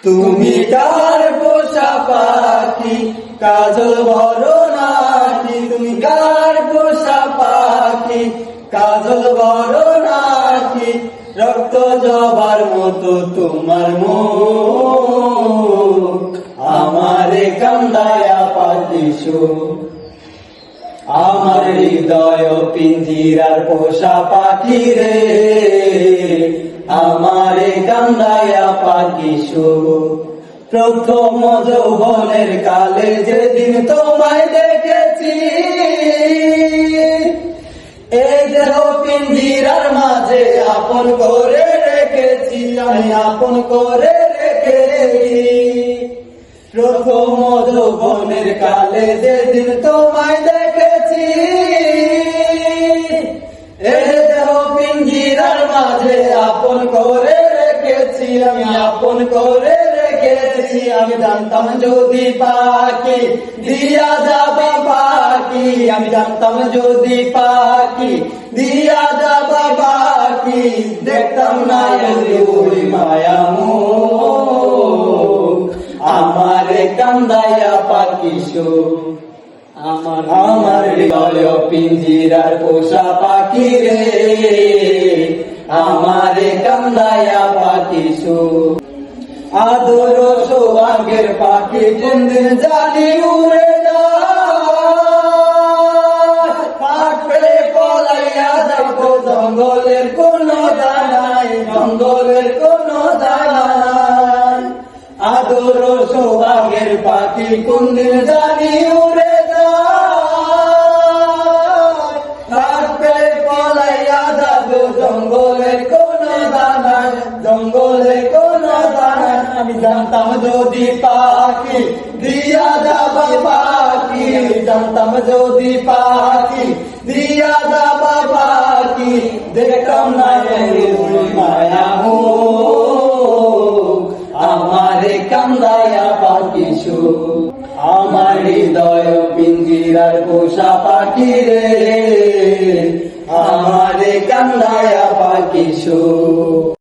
তুমি কার পোষা পাখি কাজল ভরো নাকি, তুমি কার পোষা পাখি কাজল ভরো নাকি, রক্ত জবার মতো তোমার মুখ আমারে কান্দায়া পাখিসু, আমার হৃদয় পিঞ্জিরার পোষা পাখি রে, আমারে কান্দায়া পাখিসু। প্রথম যৌবনের কালে যেদিন তোমায় দেখেছি, এই দেহ পিঞ্জিরার মাঝে আপন করে রেখেছি, আমি আপন করে রেখেছি। প্রথম যৌবনের কালে যেদিন তোমায় দেখেছি, এই দেহ পিঞ্জিরার মাঝে আপন করে রেখেছি, আমি আপন করে রেখেছি। আমি জানতাম যদি পাখি দিয়া যাবা পাখি, আমি জানতাম যদি পাখি দিয়া যাবা পাখি, দেখতাম না ওই মায়া মুখ আমারে কান্দায়া পাখিসু, আমার হৃদয় পিঞ্জিরার পোষা পাখি রে, আমারে কান্দায়া পাখিসু। আদর সোহাগের পাখি কোনদিন জানি উড়ে যায়, পাখ পেলে পলাইয়া যাবো জঙ্গলের কোনো দানায়, জঙ্গলের কোনো দানায়। আদর সোহাগের পাখি কোনদিন জানি উড়ে যায়, পাখ পেলে পলাইয়া যাবো জঙ্গলের কোনো দানায়, জঙ্গলের কোনো দানায়। আমি জানতাম যদি পাখি দিয়া যাবা পাখি, জানতাম যদি পাখি দিয়া যাবা পাখি, দেখতাম না মায়া মুখ আমারে কান্দায়া পাখিসু, আমার হৃদয় পিঞ্জিরার পোষা পাখি রে, আমারে কান্দায়া পাখিসু।